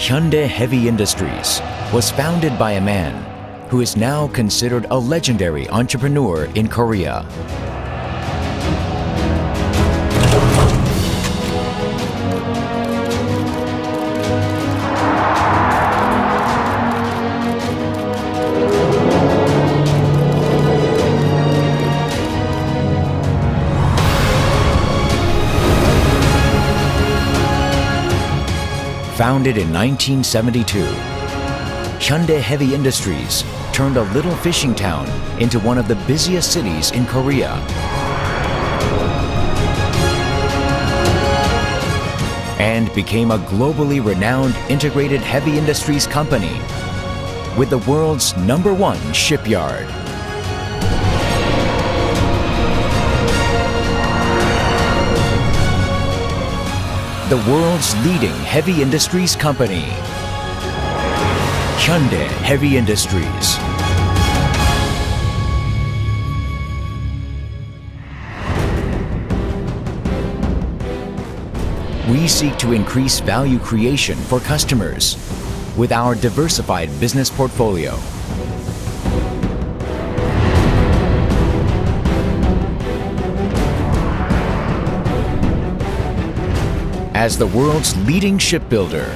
Hyundai Heavy Industries was founded by a man who is now considered a legendary entrepreneur in Korea. Founded in 1972, Hyundai Heavy Industries turned a little fishing town into one of the busiest cities in Korea. And became a globally renowned integrated heavy industries company with the world's #1 shipyard. The world's leading heavy industries company, Hyundai Heavy Industries. We seek to increase value creation for customers with our diversified business portfolio. As the world's leading shipbuilder,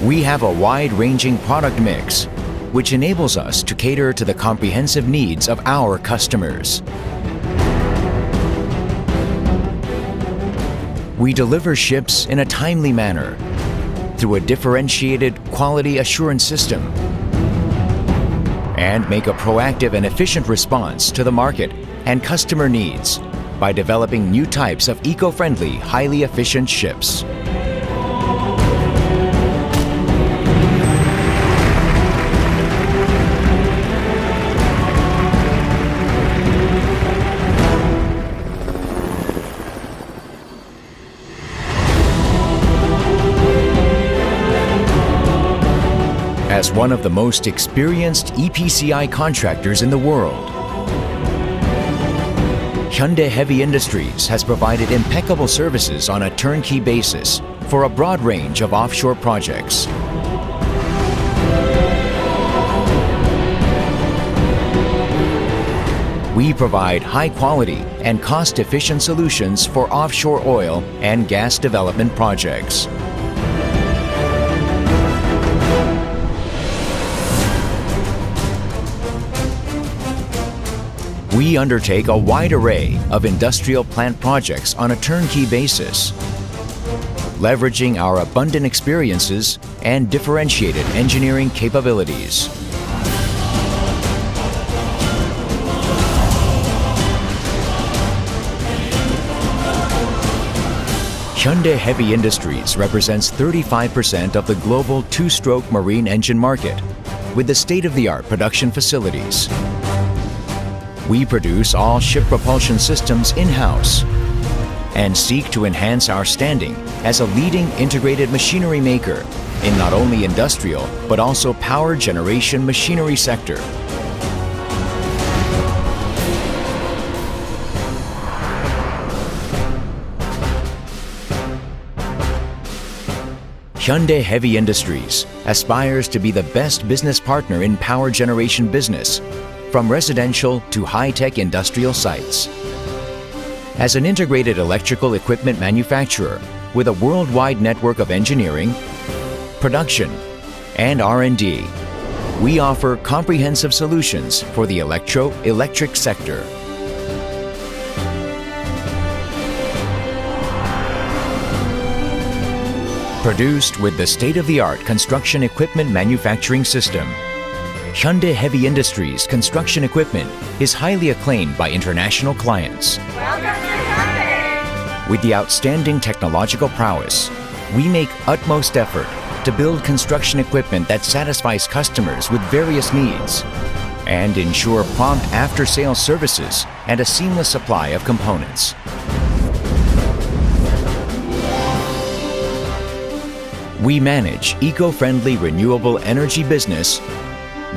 we have a wide-ranging product mix, which enables us to cater to the comprehensive needs of our customers. We deliver ships in a timely manner through a differentiated quality assurance system and make a proactive and efficient response to the market and customer needs by developing new types of eco-friendly, highly efficient ships. As one of the most experienced EPCI contractors in the world, Hyundai Heavy Industries has provided impeccable services on a turnkey basis for a broad range of offshore projects. We provide high-quality and cost-efficient solutions for offshore oil and gas development projects. We undertake a wide array of industrial plant projects on a turnkey basis, leveraging our abundant experiences and differentiated engineering capabilities. Hyundai Heavy Industries represents 35% of the global two-stroke marine engine market with the state-of-the-art production facilities. We produce all ship propulsion systems in-house and seek to enhance our standing as a leading integrated machinery maker in not only industrial but also power generation machinery sector. Hyundai Heavy Industries aspires to be the best business partner in power generation business, from residential to high-tech industrial sites. As an integrated electrical equipment manufacturer with a worldwide network of engineering, production, and R&D, we offer comprehensive solutions for the electric sector. Produced with the state-of-the-art construction equipment manufacturing system, Hyundai Heavy Industries construction equipment is highly acclaimed by international clients. Welcome to Hyundai! With the outstanding technological prowess, we make utmost effort to build construction equipment that satisfies customers with various needs and ensure prompt after-sales services and a seamless supply of components. We manage eco-friendly renewable energy business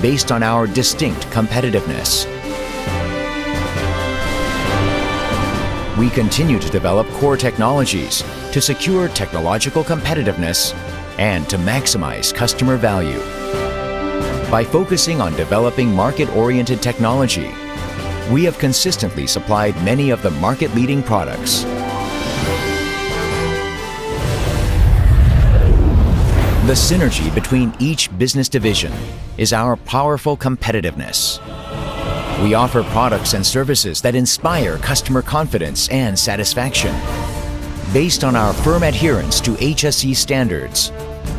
based on our distinct competitiveness. We continue to develop core technologies to secure technological competitiveness and to maximize customer value. By focusing on developing market-oriented technology, we have consistently supplied many of the market-leading products. The synergy between each business division is our powerful competitiveness. We offer products and services that inspire customer confidence and satisfaction. Based on our firm adherence to HSE standards,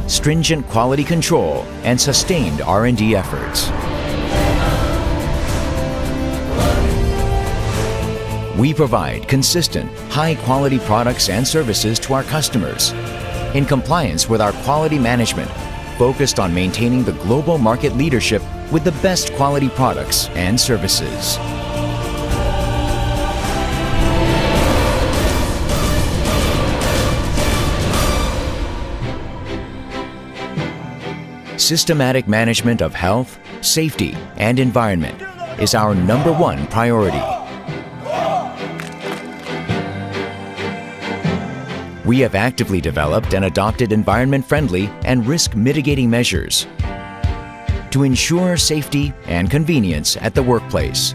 stringent quality control, and sustained R&D efforts. We provide consistent, high-quality products and services to our customers in compliance with our quality management, focused on maintaining the global market leadership with the best quality products and services. Systematic management of health, safety, and environment is our #1 priority. We have actively developed and adopted environment-friendly and risk-mitigating measures to ensure safety and convenience at the workplace.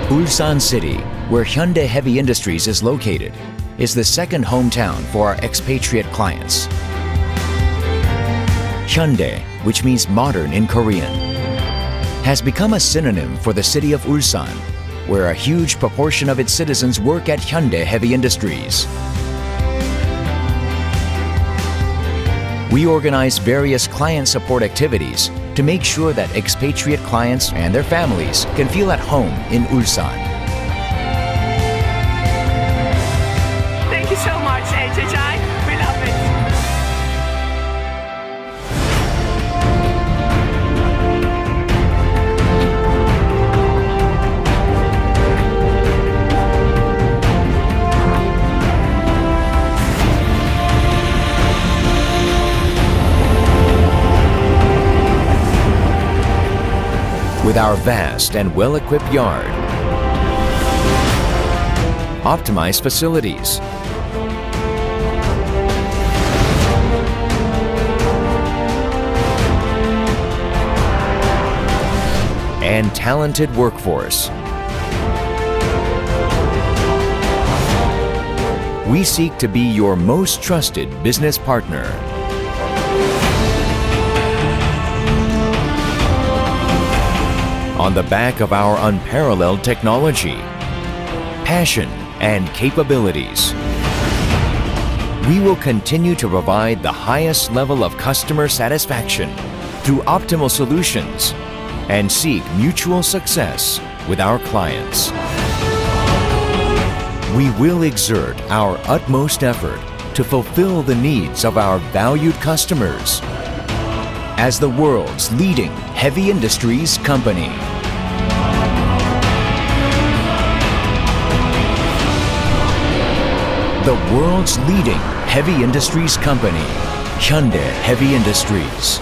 Ulsan City, where Hyundai Heavy Industries is located, is the second hometown for our expatriate clients. Hyundai, which means modern in Korean, has become a synonym for the city of Ulsan, where a huge proportion of its citizens work at Hyundai Heavy Industries. We organize various client support activities to make sure that expatriate clients and their families can feel at home in Ulsan. Thank you so much, HHI. We love it. With our vast and well-equipped yard, optimized facilities, and talented workforce, we seek to be your most trusted business partner. On the back of our unparalleled technology, passion, and capabilities, we will continue to provide the highest level of customer satisfaction through optimal solutions and seek mutual success with our clients. We will exert our utmost effort to fulfill the needs of our valued customers as the world's leading heavy industries company. The world's leading heavy industries company, Hyundai Heavy Industries.